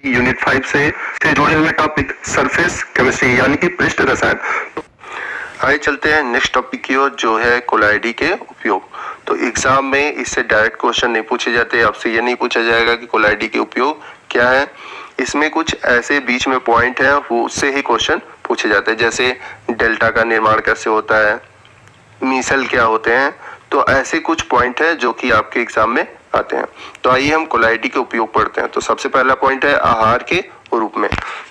Unit 5 से जुड़े हुए टॉपिक सरफेस केमिस्ट्री यानी कि पृष्ठ रसायन। आइए चलते हैं नेक्स्ट टॉपिक की ओर, जो है कोलाइडी के उपयोग। तो एग्जाम में इससे डायरेक्ट क्वेश्चन नहीं पूछे जाते, आपसे ये नहीं पूछा जाएगा कि कोलाइडी के उपयोग क्या है। इसमें कुछ ऐसे बीच में पॉइंट हैं, वो उससे ही क्वेश्चन पूछे जाते हैं, जैसे डेल्टा का निर्माण कैसे होता है, मीसल क्या होते हैं। तो ऐसे कुछ पॉइंट है जो कि आपके एग्जाम में आते हैं। तो आइए हम कोलाइडी के उपयोग पढ़ते हैं। तो सबसे पहला पॉइंट है आहार के रूप में।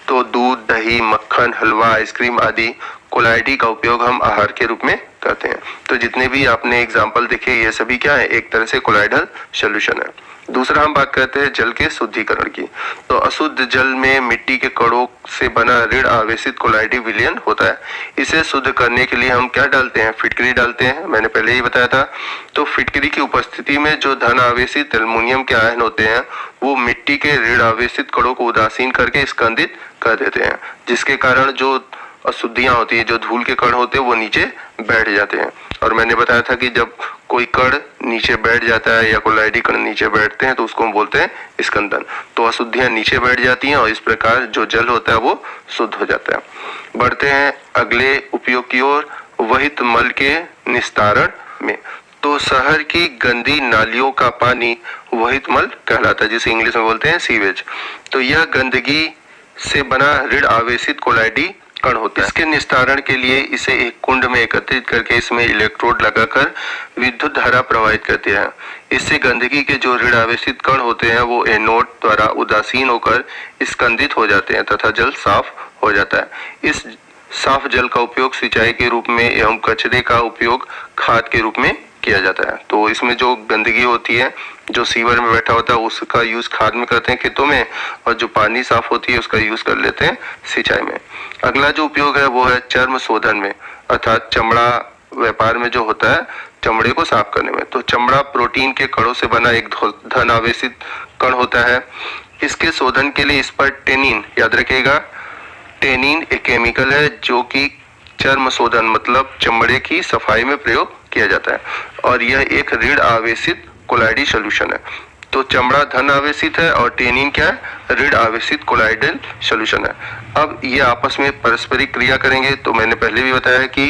तो दूध, दही, मक्खन, हलवा, आइसक्रीम आदि कोलाइडी का उपयोग हम आहार के रूप में करते हैं। तो जितने भी आपने एग्जाम्पल देखे ये सभी क्या है, एक तरह से कोलाइडल सॉल्यूशन है। दूसरा हम बात करते हैं जल के शुद्धिकरण की। तो अशुद्ध जल में मिट्टी के कणों से बना ऋण आवेशित कोलाइडी विलयन होता है। इसे शुद्ध करने के लिए हम क्या डालते हैं, फिटकरी डालते हैं, मैंने पहले ही बताया था। तो फिटकरी की उपस्थिति में जो धन आवेशित एल्युमिनियम के आयन होते हैं वो मिट्टी के ऋण आवेशित कणों को उदासीन करके स्कंदित कर देते हैं, जिसके कारण जो अशुद्धियां होती है, जो धूल के कण होते हैं वो नीचे बैठ जाते हैं। और मैंने बताया था कि जब कोई कण नीचे बैठ जाता है या कोलाइडी कण नीचे बैठते हैं तो उसको हम बोलते हैं स्कंदन। तो अशुद्धियां नीचे बैठ जाती हैं और इस प्रकार जो जल होता है वो शुद्ध हो जाता है। बढ़ते हैं अगले उपयोग की ओर, वहित मल के निस्तारण में। तो शहर की गंदी नालियों का पानी वहित मल कहलाता है, जिसे इंग्लिश में बोलते हैं सीवेज। तो यह गंदगी से बना ऋण आवेशित कोलाइडी कण होता है। इसके निस्तारण के लिए इसे एक कुंड में एकत्रित करके इसमें इलेक्ट्रोड लगाकर विद्युत धारा प्रवाहित करते हैं। इससे गंदगी के जो ऋण आवेशित कण होते हैं वो एनोड द्वारा उदासीन होकर स्कंदित हो जाते हैं तथा जल साफ हो जाता है। इस साफ जल का उपयोग सिंचाई के रूप में एवं कचरे का उपयोग खाद के रूप में किया जाता है। तो इसमें जो गंदगी होती है, जो सीवर में बैठा होता है, उसका यूज खाद में करते हैं खेतों में, और जो पानी साफ होती है उसका यूज कर लेते हैं सिंचाई में। अगला जो उपयोग है वो है चर्म शोधन में, अर्थात चमड़ा व्यापार में जो होता है चमड़े को साफ करने में। तो चमड़ा प्रोटीन के कणों से बना एक धन आवेशित कण होता है। इसके शोधन के लिए इस पर टेनिन, याद रखिएगा, टेनिन एक केमिकल है जो कि चर्म शोधन मतलब चमड़े की सफाई में प्रयोग किया जाता है, और यह एक ऋण आवेशित कोलाइडी सॉल्यूशन है। तो चमड़ा धन आवेशित है और टेनिन क्या है, ऋण आवेशित कोलाइडल सॉल्यूशन है। अब ये आपस में पारस्परिक क्रिया करेंगे। तो मैंने पहले भी बताया कि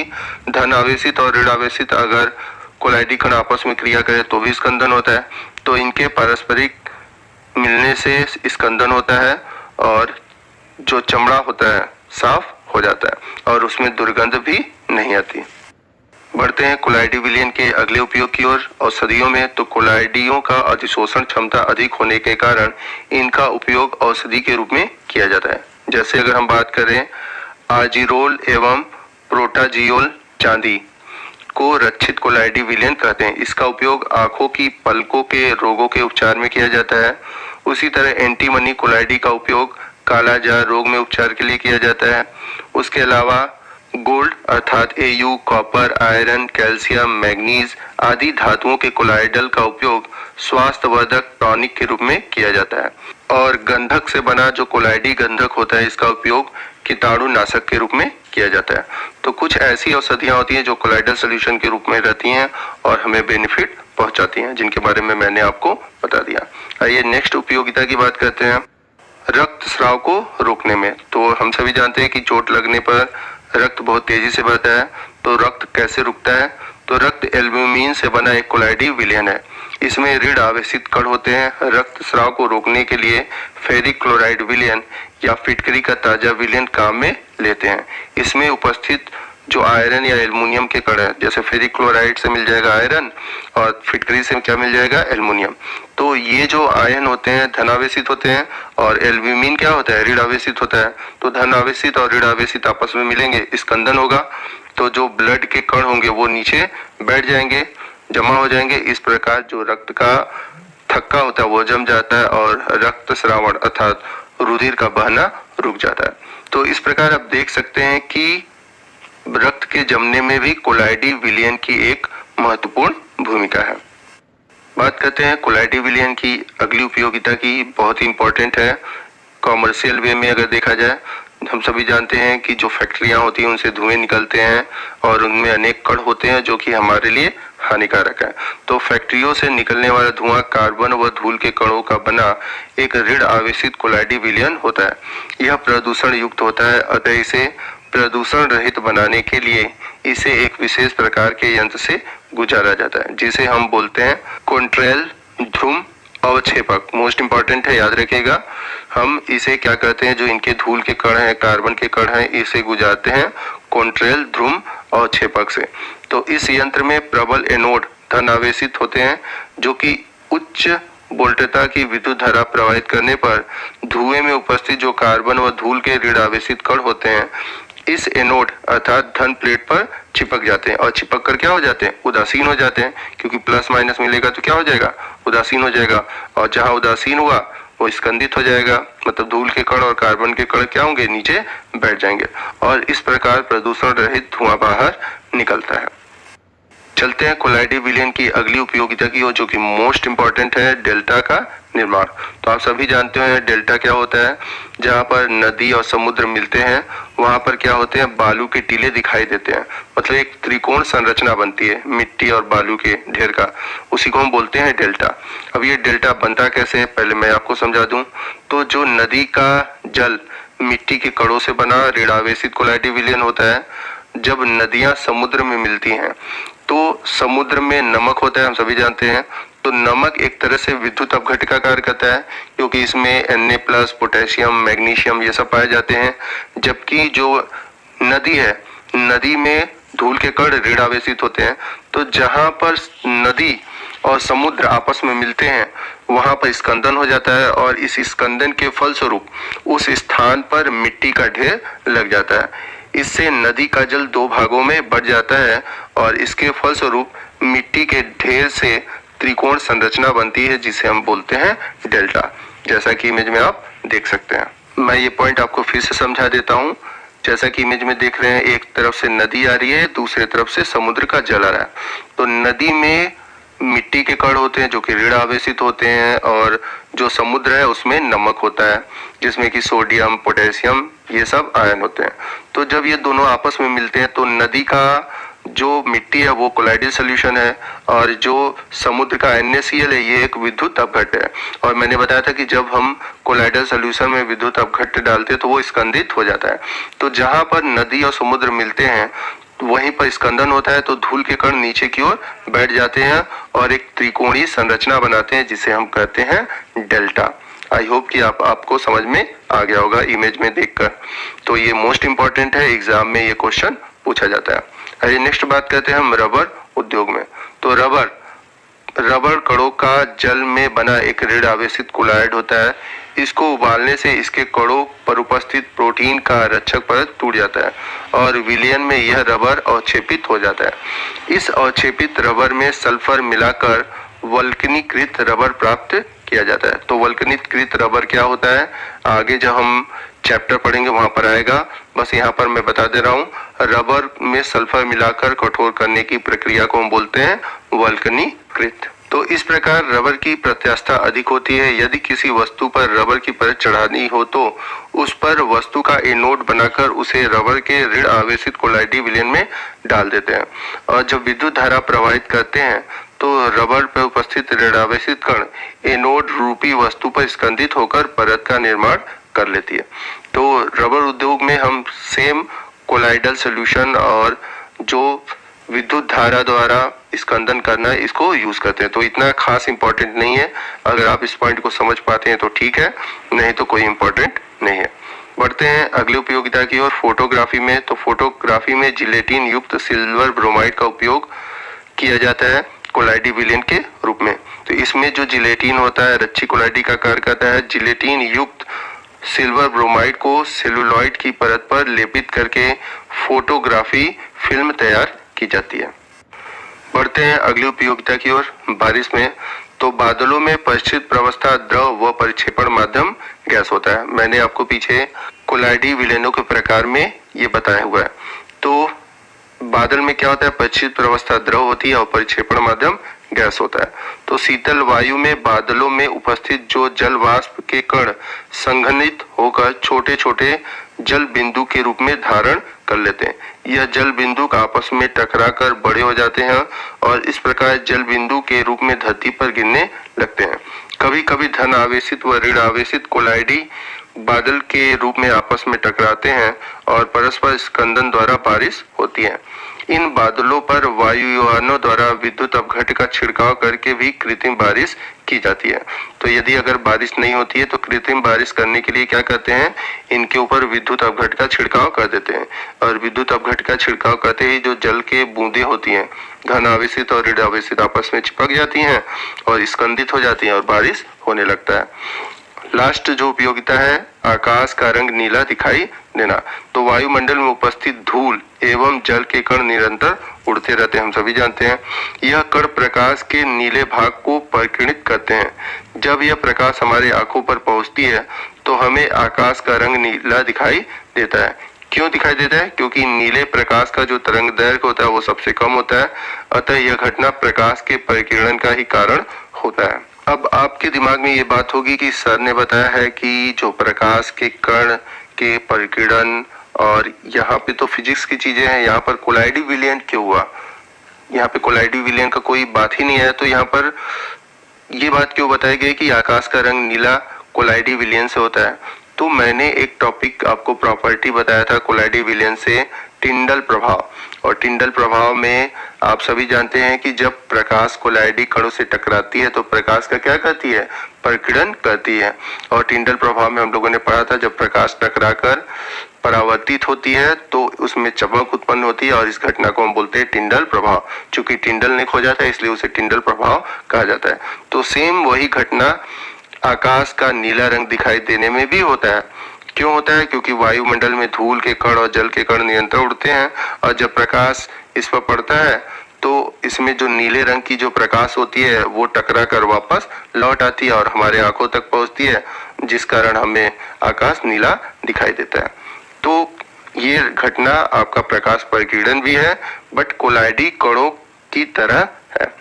धन आवेशित और ऋण आवेशित अगर कोलाइडी कण आपस में क्रिया करे तो भी स्कंदन होता है। तो इनके पारस्परिक मिलने से स्कंदन होता है और जो चमड़ा होता है साफ हो जाता है और उसमें दुर्गंध भी नहीं आती। बढ़ते हैं कोलाइडी विलयन के अगले उपयोग की ओर। औषधियों में तो कोलाइडियों का अधिशोषण क्षमता अधिक होने के कारण इनका उपयोग औषधि के रूप में किया जाता है। जैसे अगर हम बात करें आजिरोल एवं प्रोटाजियोल चांदी को रक्षित कोलाइडी विलयन कहते हैं। इसका उपयोग आंखों की पलकों के रोगों के उपचार में किया जाता है। उसी तरह एंटीमनी कोलाइडी का उपयोग कालाजार रोग में उपचार के लिए किया जाता है। उसके अलावा गोल्ड अर्थात Au, copper, iron, calcium, manganese आदि धातुओं के कोलाइडल का उपयोग स्वास्थ्यवर्धक टॉनिक के रूप में किया जाता है। और गंधक से बना जो कोलाइडी गंधक होता है इसका उपयोग कीटाणुनाशक के रूप में किया जाता है। तो कुछ ऐसी औषधियां होती हैं जो कोलाइडल सॉल्यूशन के रूप में रहती हैं और हमें बेनिफिट पहुंचाती हैं, जिनके बारे में मैंने आपको बता दिया। आइए नेक्स्ट उपयोगिता की बात करते हैं, रक्त स्राव को रोकने में। तो हम सभी जानते हैं कि चोट लगने पर रक्त बहुत तेजी से बढ़ता है। तो रक्त कैसे रुकता है, तो रक्त एल्ब्यूमिन से बना एक कोलाइडी विलयन है। इसमें ऋण आवेशित कण होते हैं। रक्त स्राव को रोकने के लिए फेरिक क्लोराइड विलयन या फिटकरी का ताजा विलयन काम में लेते हैं। इसमें उपस्थित जो आयरन या एल्युमिनियम के कण है, जैसे फेरिक क्लोराइड से मिल जाएगा आयरन और फिटकरी से क्या मिल जाएगा, एल्युमिनियम। तो ये जो आयन होते हैं धनावेशित होते हैं और एल्ब्यूमिन क्या होता है, ऋण आवेशित होता है। तो धनावेशित और ऋण आवेशित आपस में मिलेंगे, स्कंदन होगा। तो जो ब्लड के कण होंगे वो नीचे बैठ जाएंगे, जमा हो जाएंगे। इस प्रकार जो रक्त का थक्का होता है वो जम जाता है और रक्त स्रावण अर्थात रुधिर का बहना रुक जाता है। तो इस प्रकार आप देख सकते हैं कि रक्त के जमने में भी कोलाइडी विलयन की एक महत्वपूर्ण भूमिका है। बात करते हैं कोलाइडी विलयन की अगली उपयोगिता की, बहुत ही इंपॉर्टेंट है कॉमर्शियल वे में अगर देखा जाए। हम सभी जानते हैं कि जो फैक्ट्रियां होती हैं उनसे धुएं निकलते हैं और उनमें अनेक कण होते हैं जो कि हमारे लिए हानिकारक है। तो फैक्ट्रियों से निकलने वाला धुआं कार्बन व धूल के कणों का बना एक ऋण आवेशित कोलाइडी विलयन होता है। यह प्रदूषण युक्त होता है, अतः इसे प्रदूषण रहित बनाने के लिए इसे एक विशेष प्रकार के यंत्र से गुजारा जाता है, जिसे हम बोलते हैं कॉन्ट्रेल ध्रुव अवक्षेपक। मोस्ट इंपॉर्टेंट है, याद रखिएगा। हम इसे क्या करते हैं, जो इनके धूल के कण हैं, कार्बन के कण हैं, इसे गुजारते हैं कॉन्ट्रेल ध्रुव अवक्षेपक से। तो इस यंत्र में प्रबल एनोड धन आवेशित होते हैं, जो कि उच्च वोल्टता की विद्युत धारा प्रवाहित करने पर धुएं में उपस्थित जो कार्बन व धूल के ऋण आवेशित कण होते हैं इस एनोड अर्थात धन प्लेट पर चिपक जाते हैं और चिपक कर क्या हो जाते हैं, उदासीन हो जाते हैं। क्योंकि प्लस माइनस मिलेगा तो क्या हो जाएगा, उदासीन हो जाएगा। और जहां उदासीन हुआ वो स्कंदित हो जाएगा, मतलब धूल के कण और कार्बन के कण क्या होंगे, नीचे बैठ जाएंगे और इस प्रकार प्रदूषण रहित धुआं बाहर निकलता है। चलते हैं कोलाइडी विलयन की अगली उपयोगिता की ओर, जो कि मोस्ट इंपॉर्टेंट है, डेल्टा का निर्माण। तो आप सभी जानते हैं डेल्टा क्या होता है। जहाँ पर नदी और समुद्र मिलते हैं वहां पर क्या होते हैं, बालू के टीले दिखाई देते हैं, मतलब एक त्रिकोण संरचना बनती है मिट्टी और बालू के ढेर का, उसी को हम बोलते हैं डेल्टा। अब ये डेल्टा बनता कैसे है, पहले मैं आपको समझा दूं। तो जो नदी का जल मिट्टी के कणों से बना ऋण आवेशित कोलाइडी विलयन होता है। जब नदियां समुद्र में मिलती हैं तो समुद्र में नमक होता है, हम सभी जानते हैं। तो नमक एक तरह से विद्युत अपघट्य का कार्य करता है, क्योंकि इसमें Na+, पोटेशियम, मैग्नीशियम ये सब पाए जाते हैं। जबकि जो नदी है, नदी में धूल के कण ऋण आवेशित होते हैं। तो जहां पर नदी और समुद्र आपस में मिलते हैं वहां पर स्कंदन हो जाता है और इस स्कंदन के फलस्वरूप उस स्थान पर मिट्टी का ढेर लग जाता है। इससे नदी का जल दो भागों में बढ़ जाता है और इसके फलस्वरूप मिट्टी के ढेर से त्रिकोण संरचना बनती है, जिसे हम बोलते हैं डेल्टा, जैसा कि इमेज में आप देख सकते हैं। मैं ये पॉइंट आपको फिर से समझा देता हूँ। जैसा कि इमेज में देख रहे हैं, एक तरफ से नदी आ रही है, दूसरी तरफ से समुद्र का जल आ रहा है। तो नदी में मिट्टी के कण होते हैं जो कि ऋण आवेशित होते हैं और जो समुद्र है उसमें नमक होता है, जिसमें कि सोडियम, पोटेशियम ये सब आयन होते हैं। तो जब ये दोनों आपस में मिलते हैं तो नदी का जो मिट्टी है वो कोलाइडल सॉल्यूशन है और जो समुद्र का NaCl है ये एक विद्युत अपघट्य है। और मैंने बताया था कि जब हम कोलाइडल सॉल्यूशन में विद्युत अपघट्य डालते हैं तो वो स्कंदित हो जाता है। तो जहां पर नदी और समुद्र मिलते हैं वहीं पर स्कंदन होता है, तो धूल के कण नीचे की ओर बैठ जाते हैं और एक त्रिकोणीय संरचना बनाते हैं, जिसे हम कहते हैं डेल्टा। आई होप कि आपको समझ में आ गया होगा इमेज में देखकर। तो ये मोस्ट इंपॉर्टेंट है, एग्जाम में ये क्वेश्चन पूछा जाता है। अरे नेक्स्ट बात करते हैं हम रबर उद्योग में। तो रबर कणों का जल में बना एक ऋण आवेशित कोलाइड होता है। इसको उबालने से इसके कणों पर उपस्थित प्रोटीन का रक्षक परत टूट जाता है और विलयन में यह रबर अवक्षेपित हो जाता है। इस अवक्षेपित रबर में सल्फर मिलाकर वल्कनीकृत रबर प्राप्त किया जाता है। तो वल्कनीकृत रबर क्या होता है, आगे जब हम चैप्टर पढ़ेंगे वहां पर आएगा, बस यहाँ पर मैं बता दे रहा हूँ। रबर में सल्फर मिलाकर कठोर करने की प्रक्रिया को हम बोलते हैं वल्कनीकृत। तो इस प्रकार रबर की प्रत्यास्थता अधिक होती है। यदि किसी वस्तु पर रबर की परत चढ़ानी हो तो उस पर वस्तु का एनोड बनाकर उसे रबर के ऋण आवेशित कोलाइडी विलयन में डाल देते हैं और जब विद्युत धारा प्रवाहित करते हैं तो रबर पर उपस्थित ऋण आवेशित कण एनोड रूपी वस्तु पर स्कंदित होकर परत का निर्माण कर लेती है। तो रबर उद्योग में हम सेम कोलाइडल सॉल्यूशन और जो विद्युत धारा द्वारा स्कंदन करना है इसको यूज करते हैं। तो इतना खास इंपॉर्टेंट नहीं है, अगर आप इस पॉइंट को समझ पाते हैं तो ठीक है, नहीं तो कोई इंपॉर्टेंट नहीं है। बढ़ते हैं अगली उपयोगिता की ओर, फोटोग्राफी में। तो फोटोग्राफी में जिलेटिन युक्त सिल्वर ब्रोमाइड का उपयोग किया जाता है कोलाइडी विलयन के रूप में। तो इसमें जो जिलेटिन होता है रच्ची कोलाइडी का कार्य करता है। जिलेटिन युक्त सिल्वर ब्रोमाइड को सेलुलॉइड की परत पर लेपित करके फोटोग्राफी फिल्म तैयार की जाती है। बढ़ते हैं अगली उपयोगिता की ओर, बारिश में। तो बादलों में परिचित प्रवस्था द्रव व परिक्षेपण माध्यम गैस होता है। मैंने आपको पीछे कोलाइडी विलयनों के प्रकार में ये बताया हुआ है। तो बादल में क्या होता है, परिचित प्रवस्था द्रव होती है और परिक्षेपण माध्यम गैस होता है। तो शीतल वायु में बादलों में उपस्थित जो जल वाष्प के कण संघनित होकर छोटे छोटे जल बिंदु के रूप में धारण कर लेते हैं। यह जल बिंदु आपस में टकराकर बड़े हो जाते हैं और इस प्रकार जल बिंदु के रूप में धरती पर गिरने लगते हैं। कभी कभी धन आवेशित व ऋण आवेशित कोलाइडी बादल के रूप में आपस में टकराते हैं और परस्पर स्कंदन द्वारा बारिश होती है। इन बादलों पर वायुयानों द्वारा विद्युत अपघट्ट का छिड़काव करके भी कृत्रिम बारिश की जाती है। तो यदि अगर बारिश नहीं होती है तो कृत्रिम बारिश करने के लिए क्या करते हैं, इनके ऊपर विद्युत अपघट्ट का छिड़काव कर देते हैं और विद्युत अपघट्ट का छिड़काव करते ही जो जल के बूंदे होती हैं धन आवेशित और ऋण आवेशित आपस में चिपक जाती हैं और स्कंदित हो जाती हैं और बारिश होने लगता है। लास्ट जो उपयोगिता है, आकाश का रंग नीला दिखाई देना। तो वायुमंडल में उपस्थित धूल एवं जल के कण निरंतर उड़ते रहते हैं, हम सभी जानते हैं। यह कण प्रकाश के नीले भाग को परिकिणित करते हैं। जब यह प्रकाश हमारे आंखों पर पहुंचती है तो हमें आकाश का रंग नीला दिखाई देता है। क्यों दिखाई देता है? क्योंकि नीले प्रकाश का जो तरंग दैर्घ्य होता है वो सबसे कम होता है, अतः यह घटना प्रकाश के परिकिरण का ही कारण होता है। अब आपके दिमाग में ये बात होगी कि सर ने बताया है कि जो प्रकाश के कण के परिकिरण और यहाँ पे तो फिजिक्स की चीजें हैं, यहाँ पर कोलाइडी विलयन क्यों हुआ? यहाँ पे कोलाइडी विलयन का कोई बात ही नहीं है। तो यहाँ पर ये बात क्यों बताई गई कि आकाश का रंग नीला कोलाइडी विलयन से होता है? तो मैंने एक टॉपिक आपको प्रॉपर्टी बताया था कोलाइडी विलयन से, टिंडल प्रभाव। और टिंडल प्रभाव में आप सभी जानते हैं कि जब प्रकाश कोलाइडी कणों से टकराती है तो प्रकाश का क्या करती है, परिकिरण करती है। और टिंडल प्रभाव में हम लोगों ने पढ़ा था जब प्रकाश टकराकर परावर्तित होती है तो उसमें चमक उत्पन्न होती है और इस घटना को हम बोलते हैं टिंडल प्रभाव। चूंकि टिंडल ने खो जाता है इसलिए उसे टिंडल प्रभाव कहा जाता है। तो सेम वही घटना आकाश का नीला रंग दिखाई देने में भी होता है। क्यों होता है? क्योंकि वायुमंडल में धूल के कण और जल के कण निरंतर उड़ते हैं और जब प्रकाश इस पर पड़ता है तो इसमें जो नीले रंग की जो प्रकाश होती है वो टकरा कर वापस लौट आती है और हमारे आंखों तक पहुंचती है, जिस कारण हमें आकाश नीला दिखाई देता है। तो ये घटना आपका प्रकाश परिकिरण भी है बट कोलाइडी कणों की तरह है।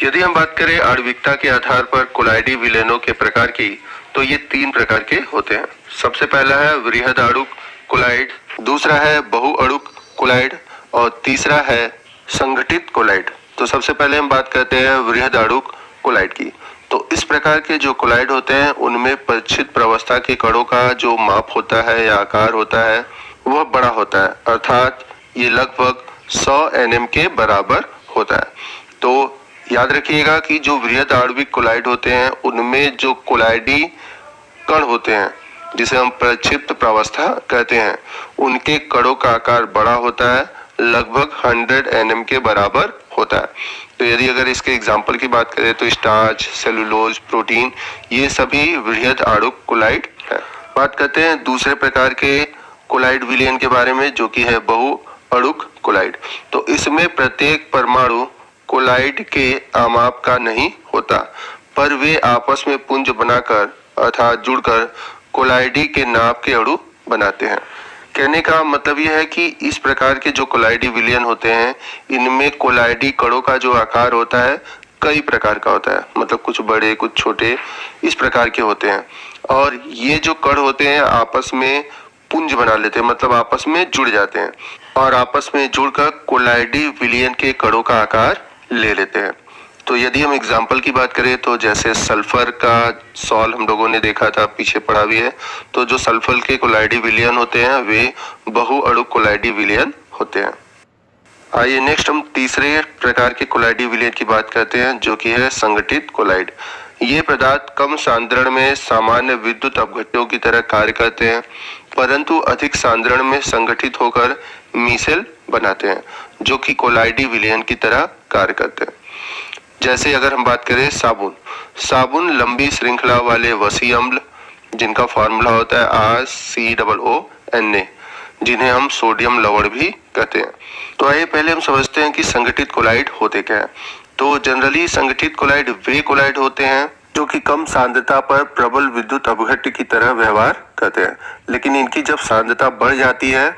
यदि हम बात करें आणविकता के आधार पर कोलाइडी विलयनों के प्रकार की, तो ये 3 प्रकार के होते हैं। सबसे पहला है वृहद अणुक कोलाइड, दूसरा है बहु अणुक कोलाइड और तीसरा है संगठित कोलाइड। तो सबसे पहले हम बात करते हैं वृहद अणुक कोलाइड की। तो इस प्रकार के जो कोलाइड होते हैं उनमें परिचित प्रवस्था के कणों का जो माप होता है या आकार होता है वह बड़ा होता है, अर्थात ये लगभग 100 nm के बराबर होता है। तो याद रखिएगा कि जो वृहद आणविक कोलाइड होते हैं उनमें जो कोलाइडी कण होते हैं जिसे हम प्रक्षिप्त प्रावस्था कहते हैं, उनके कणों का आकार बड़ा होता है, लगभग 100 nm के बराबर होता है। तो यदि अगर इसके एग्जाम्पल की बात करें तो स्टार्च, सेलुलोज, प्रोटीन, ये सभी वृहद आणुक कोलाइड है। बात करते हैं दूसरे प्रकार के कोलाइड विलयन के बारे में जो कि है बहु अणुक कोलाइड। तो इसमें प्रत्येक परमाणु कोलाइड के आमाप का नहीं होता, पर वे आपस में पुंज बनाकर अर्थात जुड़कर कोलाइडी के नाप के अणु बनाते हैं। कहने का मतलब यह है कि इस प्रकार के जो कोलाइडी विलयन होते हैं इनमें कोलाइडी कणों का जो आकार होता है कई प्रकार का होता है, मतलब कुछ बड़े कुछ छोटे इस प्रकार के होते हैं। और ये जो कण होते हैं आपस में पुंज बना लेते हैं, मतलब आपस में जुड़ जाते हैं और आपस में जुड़कर कोलाइडी विलयन के कणों का आकार ले लेते हैं। तो यदि हम एग्जाम्पल की बात करें तो जैसे सल्फर का सॉल हम लोगों ने देखा था, पीछे पड़ा भी है। तो जो सल्फर के कोलाइडी विलयन होते हैं वे बहु अणुक कोलाइडी विलयन होते हैं। आइए नेक्स्ट हम तीसरे प्रकार के कोलाइडी विलयन की बात करते हैं जो कि है संगठित कोलाइड। ये पदार्थ कम सांद्रण में सामान्य विद्युत अपघट्टों की तरह कार्य करते हैं, परंतु अधिक सांद्रण में संगठित होकर मिसेल बनाते हैं जो कि कोलाइडी विलयन की तरह कार्य करते हैं। जैसे अगर हम बात करें साबुन लंबी श्रृंखला वाले वसी अम्ल जिनका फॉर्मूला होता है RCOONA, जिन्हें हम सोडियम लवण भी कहते हैं। तो आइए पहले हम समझते हैं कि संगठित कोलाइड होते क्या है। तो जनरली संगठित कोलाइड वे कोलाइड होते हैं जो कि कम सांद्रता पर प्रबल विद्युत अपघट्ट की तरह व्यवहार करते हैं, लेकिन इनकी जब सांद्रता बढ़ जाती है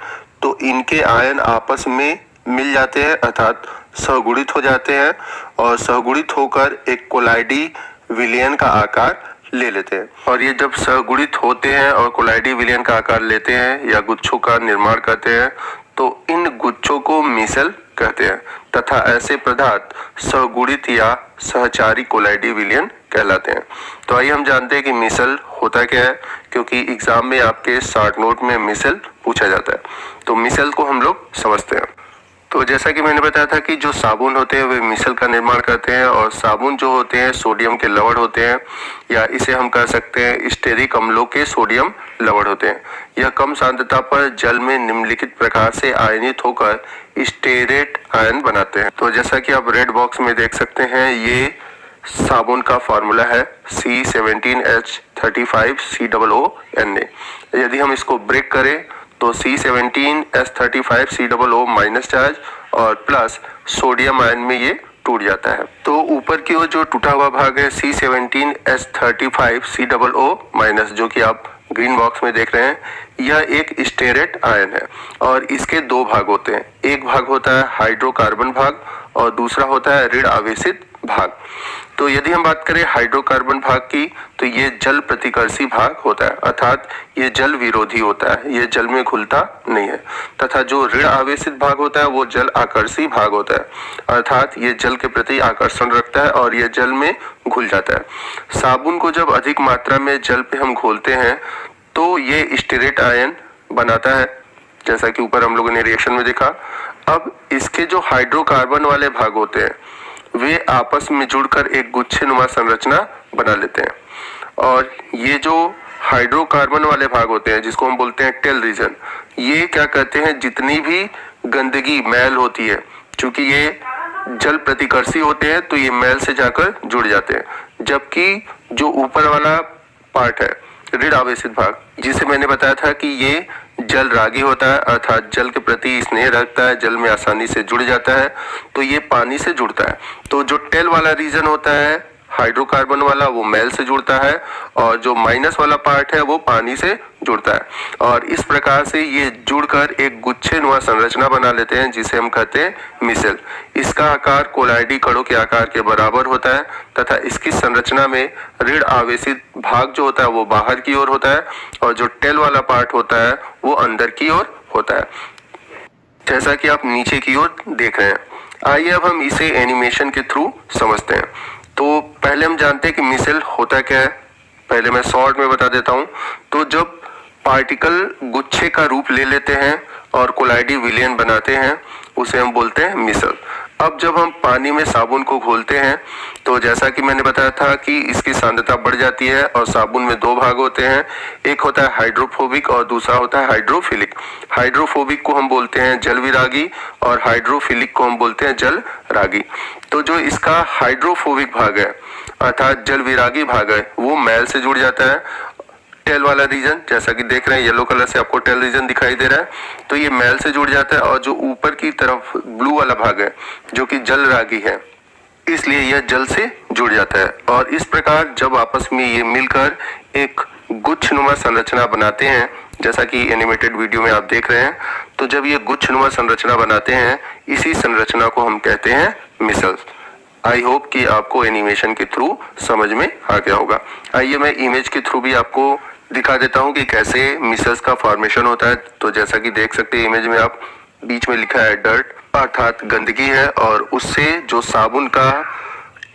तो इनके आयन आपस में मिल जाते हैं, अर्थात सहगुणित हो जाते हैं और सहगुणित होकर एक कोलाइडी विलयन का आकार ले लेते हैं। और ये जब सहगुणित होते हैं और कोलाइडी विलयन का आकार लेते हैं या गुच्छों का निर्माण करते हैं तो इन गुच्छों को मिसल कहते हैं तथा ऐसे पदार्थ सहगुणित या सहचारी कोलाइडी विलयन कहलाते हैं। तो आइए हम जानते हैं कि मिसल होता क्या है, क्योंकि एग्जाम में आपके शॉर्ट नोट में मिसल पूछा जाता है। तो मिसल को हम लोग समझते हैं। तो जैसा कि मैंने बताया था कि जो साबुन होते हैं वे मिसल का निर्माण करते हैं और साबुन जो होते हैं सोडियम के लवण होते हैं, या इसे हम कह सकते हैं स्टेरिक अम्लों के सोडियम लवण होते हैं। यह कम सांद्रता पर जल में निम्नलिखित प्रकार से आयनित होकर स्टेरेट आयन बनाते हैं। तो जैसा कि आप रेड बॉक्स में देख सकते हैं, ये साबुन का फॉर्मूला है C17H35COO Na। यदि हम इसको ब्रेक करें तो C17H35COO माइनस चार्ज और प्लस सोडियम आयन में ये टूट जाता है। तो ऊपर की ओर जो टूटा हुआ भाग है C17H35COO माइनस, जो कि आप ग्रीन बॉक्स में देख रहे हैं, यह एक स्टेरेट आयन है और इसके दो भाग होते हैं। एक भाग होता है हाइड्रोकार्बन भाग और दूसरा होता है ऋण आवेशित भाग। तो यदि हम बात करें हाइड्रोकार्बन भाग की तो ये जल प्रतिकर्षी भाग होता है, अर्थात ये जल विरोधी होता है, ये जल में घुलता नहीं है। तथा जो ऋण आवेशित भाग होता है वो जल आकर्षी भाग होता है, अर्थात ये जल के प्रति आकर्षण रखता है और ये जल में घुल जाता है। साबुन को जब अधिक मात्रा में जल पे हम घोलते हैं तो ये स्टेरेट आयन बनाता है, जैसा कि ऊपर हम लोगों ने रिएक्शन में देखा। अब इसके जो हाइड्रोकार्बन वाले भाग होते हैं वे आपस में जुड़कर एक गुच्छेनुमा संरचना बना लेते हैं और ये जो हाइड्रोकार्बन वाले भाग होते हैं जिसको हम बोलते हैं टेल रीजन, ये क्या करते हैं, जितनी भी गंदगी मैल होती है, चूंकि ये जल प्रतिकर्षी होते हैं तो ये मैल से जाकर जुड़ जाते हैं। जबकि जो ऊपर वाला पार्ट है ऋण आवेशित भाग, जिसे मैंने बताया था कि ये जल रागी होता है, अर्थात जल के प्रति स्नेह रखता है, जल में आसानी से जुड़ जाता है, तो ये पानी से जुड़ता है। तो जो टेल वाला रीजन होता है हाइड्रोकार्बन वाला वो मैल से जुड़ता है और जो माइनस वाला पार्ट है वो पानी से जुड़ता है और इस प्रकार से ये जुड़कर एक गुच्छेनुमा संरचना बना लेते हैं जिसे हम कहते हैं मिसल। इसका आकार कोलाइडी कणों के आकार के बराबर होता है तथा इसकी संरचना में ऋण आवेशित भाग जो होता है वो बाहर की ओर होता है और जो टेल वाला पार्ट होता है वो अंदर की ओर होता है, जैसा कि आप नीचे की ओर देख रहे हैं। आइए अब हम इसे एनिमेशन के थ्रू समझते हैं। तो पहले हम जानते हैं कि मिसल होता क्या है, पहले मैं शॉर्ट में बता देता हूं। तो जब पार्टिकल गुच्छे का रूप ले लेते हैं और कोलाइडी विलयन बनाते हैं उसे हम बोलते हैं मिसल। अब जब हम पानी में साबुन को घोलते हैं तो जैसा कि मैंने बताया था कि इसकी सांद्रता बढ़ जाती है और साबुन में दो भाग होते हैं, एक होता है हाइड्रोफोबिक और दूसरा होता है हाइड्रोफिलिक। हाइड्रोफोबिक को हम बोलते हैं जल विरागी और हाइड्रोफिलिक को हम बोलते हैं जल रागी। तो जो इसका हाइड्रोफोबिक भाग है अर्थात जल विरागी भाग है वो मैल से जुड़ जाता है। टेल वाला रीजन जैसा कि देख रहे हैं येलो कलर से आपको टेल रीजन दिखाई दे रहा है, तो ये मैल से जुड़ जाता है और जो ऊपर की तरफ ब्लू वाला भाग है जो कि जल रागी है इसलिए यह जल से जुड़ जाता है। और इस प्रकार जब आपस में ये मिलकर एक गुच्छनुमा संरचना बनाते हैं जैसा कि एनिमेटेड वीडियो में आप देख रहे हैं, तो जब ये गुच्छनुमा संरचना बनाते हैं इसी संरचना को हम कहते हैं मिसल्स। आई होप कि आपको एनिमेशन के थ्रू समझ में आ गया होगा। आइए मैं इमेज के थ्रू भी आपको दिखा देता हूं कि कैसे मिसल्स का फॉर्मेशन होता है। तो जैसा कि देख सकते हैं इमेज में आप, बीच में लिखा है डर्ट अर्थात गंदगी है और उससे जो साबुन का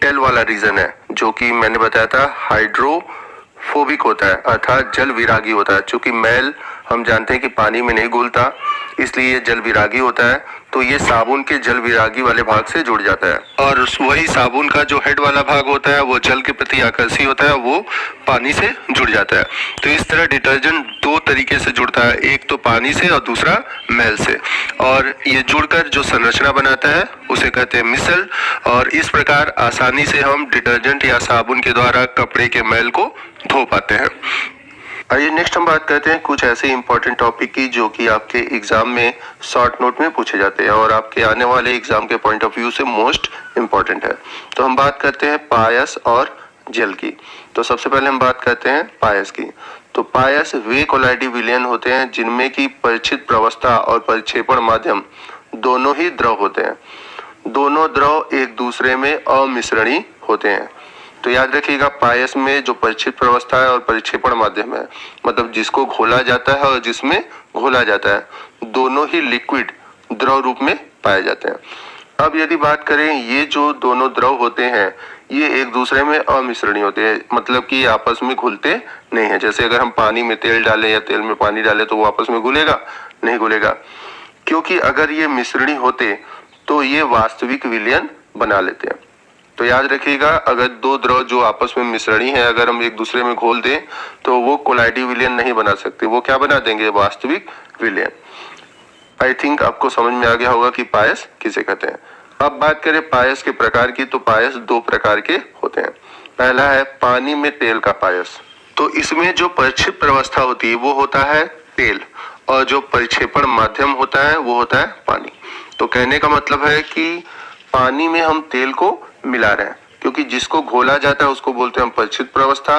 टेल वाला रीजन है जो कि मैंने बताया था हाइड्रोफोबिक होता है अर्थात जल विरागी होता है। चूंकि मैल हम जानते हैं कि पानी में नहीं घुलता इसलिए ये जल विरागी होता है, तो ये साबुन के जल विरागी वाले भाग से जुड़ जाता है और वही साबुन का जो हेड वाला भाग होता है वो जल के प्रति आकर्षी होता है, वो पानी से जुड़ जाता है। तो इस तरह डिटर्जेंट दो तरीके से जुड़ता है, एक तो पानी से और दूसरा मैल से, और ये जुड़कर जो संरचना बनाता है उसे कहते हैं मिसल। और इस प्रकार आसानी से हम डिटर्जेंट या साबुन के द्वारा कपड़े के मैल को धो पाते हैं। आइए नेक्स्ट हम बात करते हैं कुछ ऐसे इंपॉर्टेंट टॉपिक की जो कि आपके एग्जाम में शॉर्ट नोट में पूछे जाते हैं और आपके आने वाले एग्जाम के पॉइंट ऑफ व्यू से मोस्ट इम्पॉर्टेंट है। तो हम बात करते हैं पायस और जल की। तो सबसे पहले हम बात करते हैं पायस की। तो पायस वे कोलाइडी विलयन होते हैं जिनमें की परिचित प्रवस्था और परिक्षेपण माध्यम दोनों ही द्रव होते हैं। दोनों द्रव एक दूसरे में अमिश्रणी होते हैं। तो याद रखिएगा, पायस में जो परिक्षेप्य अवस्था है और परिक्षेपण माध्यम है, मतलब जिसको घोला जाता है और जिसमें घोला जाता है, दोनों ही लिक्विड द्रव रूप में पाए जाते हैं। अब यदि बात करें, ये जो दोनों द्रव होते हैं ये एक दूसरे में अमिश्रणी होते हैं, मतलब कि आपस में घुलते नहीं है। जैसे अगर हम पानी में तेल डालें या तेल में पानी डालें तो वो आपस में घुलेगा नहीं घुलेगा, क्योंकि अगर ये मिश्रणी होते तो ये वास्तविक विलयन बना लेते हैं। तो याद रखिएगा, अगर दो द्रव जो आपस में मिश्रणी है अगर हम एक दूसरे में घोल दें तो वो कोलाइडी विलयन नहीं बना सकते, वो क्या बना देंगे, वास्तविक विलयन। आई थिंक आपको समझ में आ गया होगा कि पायस किसे कहते हैं। अब बात करें पायस के प्रकार की, तो पायस दो प्रकार के होते हैं। पहला है पानी में तेल का पायस। तो इसमें जो परिक्षेप्य अवस्था होती है वो होता है तेल, और जो परिक्षेपण माध्यम होता है वो होता है पानी। तो कहने का मतलब है कि पानी में हम तेल को मिला रहे हैं, क्योंकि जिसको घोला जाता है उसको बोलते हैं हम परिक्षेप्य अवस्था,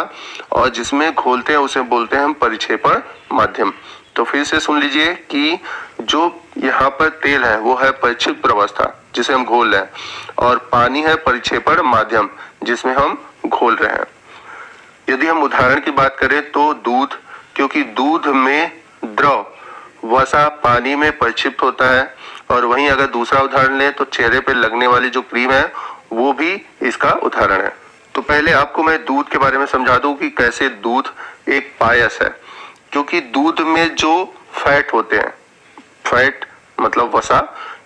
और जिसमें घोलते हैं उसे बोलते हैं हम परिक्षेपण माध्यम। तो फिर से सुन लीजिए कि जो यहाँ पर तेल है वो है परिक्षेप्य अवस्था जिसे हम घोल रहे हैं, और पानी है परिक्षेपण माध्यम जिसमें हम घोल रहे हैं। यदि हम उदाहरण की बात करें तो दूध, क्योंकि दूध में द्रव वसा पानी में परिक्षिप्त होता है, और वहीं अगर दूसरा उदाहरण लें तो चेहरे पे लगने वाली जो क्रीम है वो भी इसका उदाहरण है। तो पहले आपको मैं दूध के बारे में समझा दूं कि कैसे दूध एक पायस है, क्योंकि दूध में जो फैट होते हैं, फैट मतलब वसा,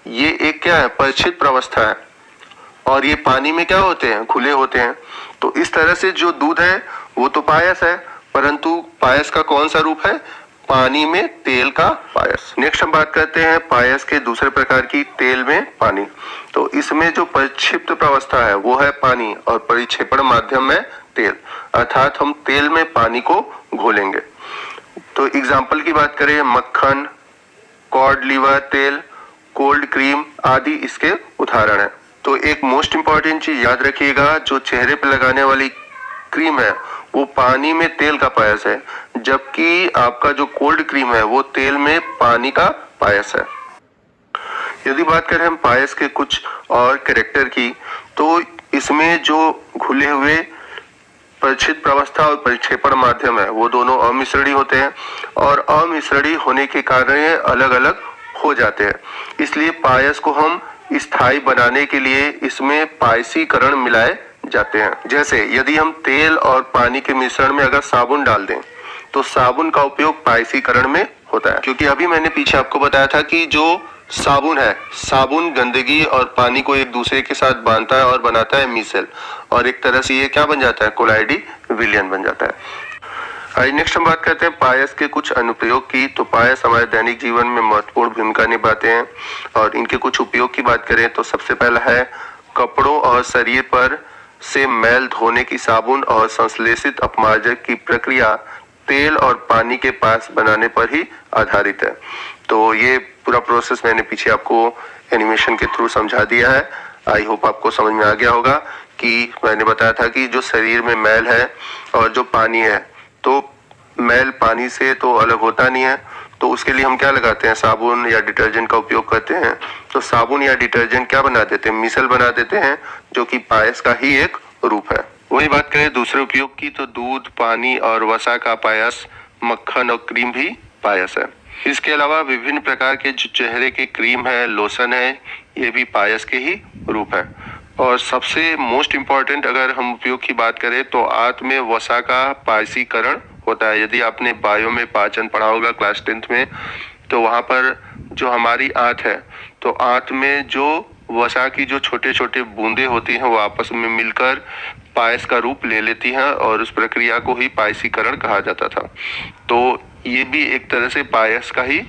ये एक क्या है, परिक्षिप्त अवस्था है, और ये पानी में क्या होते हैं, घुले होते हैं। तो इस तरह से जो दूध है वो तो पायस है, परंतु पायस का कौन सा रूप है, पानी में तेल का पायस। नेक्स्ट हम बात करते हैं पायस के दूसरे प्रकार की, तेल में पानी। तो इसमें जो परिक्षिप्त अवस्था है वो है पानी, और परिक्षेपण माध्यम में तेल, अर्थात हम तेल में पानी को घोलेंगे। तो एग्जाम्पल की बात करें, मक्खन, कॉड लिवर तेल, कोल्ड क्रीम आदि इसके उदाहरण है। तो एक मोस्ट इंपॉर्टेंट चीज याद रखिएगा, जो चेहरे पे लगाने वाली क्रीम है वो पानी में तेल का पायस है, जबकि आपका जो कोल्ड क्रीम है वो तेल में पानी का पायस है। यदि बात करें हम पायस के कुछ और कैरेक्टर की, तो इसमें जो घुले हुए परिक्षिप्त अवस्था और परिक्षेपण माध्यम है वो दोनों अमिश्रणी होते हैं, और अमिश्रणी होने के कारण ये अलग अलग हो जाते हैं। इसलिए पायस को हम स्थायी बनाने के लिए इसमें पायसीकरण मिलाए जाते हैं। जैसे यदि हम तेल और पानी के मिश्रण में अगर साबुन डाल दें तो साबुन का उपयोग पायसीकरण में होता है, क्योंकि अभी मैंने पीछे आपको बताया था कि जो साबुन है, साबुन गंदगी और पानी को एक दूसरे के साथ बांधता है और बनाता है मिसल, और एक तरह से ये क्या बन जाता है, कोलाइडी विलयन बन जाता है। आइए नेक्स्ट हम बात करते हैं पायस के कुछ अनुप्रयोग की। तो पायस हमारे दैनिक जीवन में महत्वपूर्ण भूमिका निभाते हैं, और इनके कुछ उपयोग की बात करें तो सबसे पहला है कपड़ों और शरीर पर से मैल धोने की साबुन और संश्लेषित अपमार्जक की प्रक्रिया तेल और पानी के पास बनाने पर ही आधारित है। तो ये पूरा प्रोसेस मैंने पीछे आपको एनिमेशन के थ्रू समझा दिया है। आई होप आपको समझ में आ गया होगा कि मैंने बताया था कि जो शरीर में मैल है और जो पानी है, तो मैल पानी से तो अलग होता नहीं है, तो उसके लिए हम क्या लगाते हैं, साबुन या डिटर्जेंट का उपयोग करते हैं। तो साबुन या डिटर्जेंट क्या बना देते हैं, मिसल बना देते हैं, जो कि पायस का ही एक रूप है। वही बात करें दूसरे उपयोग की, तो दूध, पानी और वसा का पायस, मक्खन और क्रीम भी पायस है। इसके अलावा विभिन्न प्रकार के जो चेहरे के क्रीम है, लोशन है, ये भी पायस के ही रूप है। और सबसे मोस्ट इम्पॉर्टेंट अगर हम उपयोग की बात करें तो आंत में वसा का पायसीकरण होता है। यदि आपने बायो में पाचन पढ़ा होगा क्लास 10th में, तो वहाँ पर जो हमारी आंत है, तो आंत में जो वसा की जो छोटे छोटे बूंदे होती हैं वो आपस में मिलकर पायस का रूप ले लेती हैं, और उस प्रक्रिया को ही पायसीकरण कहा जाता था। तो ये भी एक तरह से पायस का ही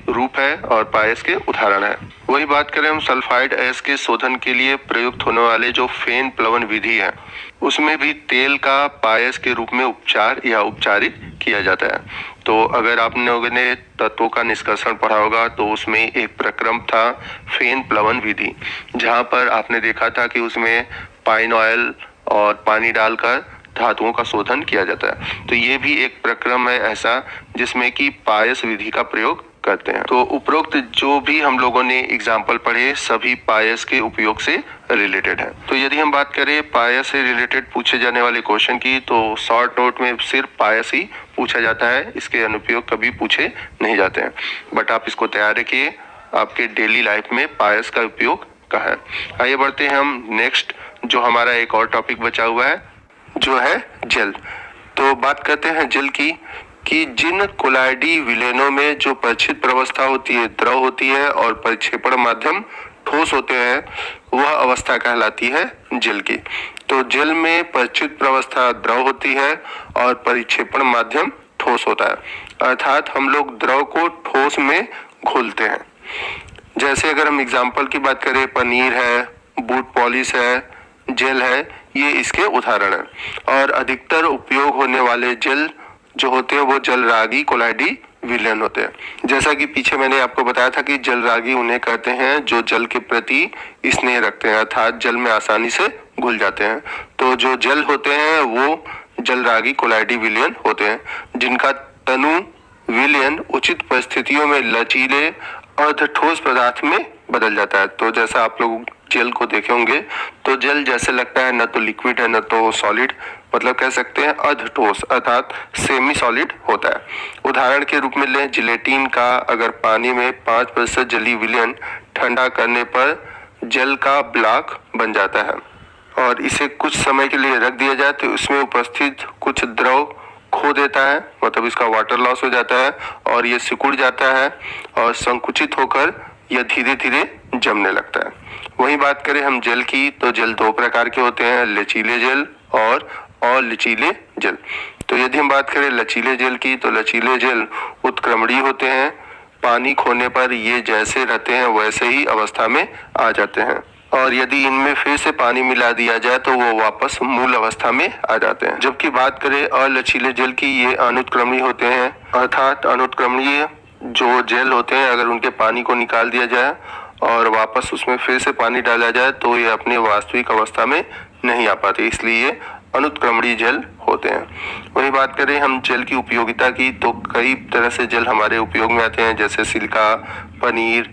रूप है और पायस के उदाहरण है। वही बात करें हम सल्फाइड अयस्क के शोधन के लिए प्रयुक्त होने वाले जो फेन प्लवन विधि है, उसमें भी तेल का पायस के रूप में उपचार या उपचारित किया जाता है। तो अगर आपने लोगों ने तत्वों का निष्कर्षण पढ़ा होगा तो उसमें एक प्रक्रम था फेन प्लवन विधि, जहाँ पर आपने देखा था कि उसमें पाइन ऑयल और पानी डालकर धातुओं का शोधन किया जाता है। तो ये भी एक प्रक्रम है ऐसा जिसमें कि पायस विधि का प्रयोग करते हैं। तो उपरोक्त जो भी हम लोगों ने एग्जाम्पल पढ़े सभी पायस के उपयोग से रिलेटेड है। तो यदि हम बात करें पायस से रिलेटेड पूछे जाने वाले क्वेश्चन की, तो शॉर्ट नोट में सिर्फ पायस ही पूछा जाता है, इसके अनुपयोग कभी पूछे नहीं जाते हैं। बट आप इसको तैयार रखिए, आपके डेली लाइफ में पायस का उपयोग कहाँ है। आइए बढ़ते हैं हम नेक्स्ट, जो हमारा एक और टॉपिक बचा हुआ है जो है जल। तो बात करते हैं जल की, कि जिन कोलाइडी विलयनों में जो परिचित प्रवस्था होती है द्रव होती है और परिक्षेपण माध्यम ठोस होते हैं, वह अवस्था कहलाती है जल की। तो जल में परिचित प्रवस्था द्रव होती है और परिक्षेपण माध्यम ठोस होता है, अर्थात हम लोग द्रव को ठोस में घोलते हैं। जैसे अगर हम एग्जाम्पल की बात करें, पनीर है, बूट पॉलिश है, जेल है, ये इसके उदाहरण हैं। और अधिकतर उपयोग होने वाले जल जो होते हैं वो जलरागी कोलाइडी विलयन होते हैं। जैसा कि पीछे मैंने आपको बताया था कि जलरागी उन्हें कहते हैं जो जल के प्रति स्नेह रखते हैं, अर्थात जल में आसानी से घुल जाते हैं। तो जो जल होते हैं वो जलरागी कोलाइडी विलयन होते हैं, जिनका तनु विलयन उचित परिस्थितियों में लचीले अर्ध ठोस पदार्थ में बदल जाता है। तो जैसा आप लोग जल को देखे होंगे, तो जल जैसे लगता है न तो लिक्विड है न तो सॉलिड, मतलब कह सकते हैं अर्ध ठोस अर्थात सेमी सॉलिड होता है। उदाहरण के रूप में लें जिलेटिन का, अगर पानी में 5% जलीय विलयन ठंडा करने पर जल का ब्लॉक बन जाता है और इसे कुछ समय के लिए रख दिया जाए तो इसमें उपस्थित कुछ द्रव खो देता है, मतलब इसका वाटर लॉस हो जाता है और ये सिकुड़ जाता है और संकुचित होकर यह धीरे धीरे जमने लगता है। वही बात करें हम जल की, तो जल दो प्रकार के होते हैं, लचीले जल और लचीले जल। तो यदि हम बात करें लचीले जल की, तो लचीले जल उत्क्रमणीय होते हैं, पानी खोने पर ये जैसे रहते हैं वैसे ही अवस्था में आ जाते हैं और यदि इनमें फिर से पानी मिला दिया जाए तो वो वापस मूल अवस्था में आ जाते हैं। जबकि बात करें अलचीले जल की, ये अनुत्क्रमणीय होते हैं, अर्थात अनुत्क्रमणीय जो जल होते हैं अगर उनके पानी को निकाल दिया जाए और वापस उसमें फिर से पानी डाला जाए तो ये अपने वास्तविक अवस्था में नहीं आ पाते, इसलिए ये अनुत्क्रमणीय जल होते हैं। वही बात करें हम जल की उपयोगिता की, तो कई तरह से जल हमारे उपयोग में आते हैं, जैसे सिल्का, पनीर,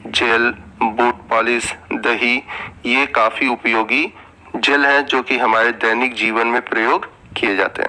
जेल, बूट पॉलिश, दही, ये काफी उपयोगी जल हैं जो कि हमारे दैनिक जीवन में प्रयोग किए जाते हैं।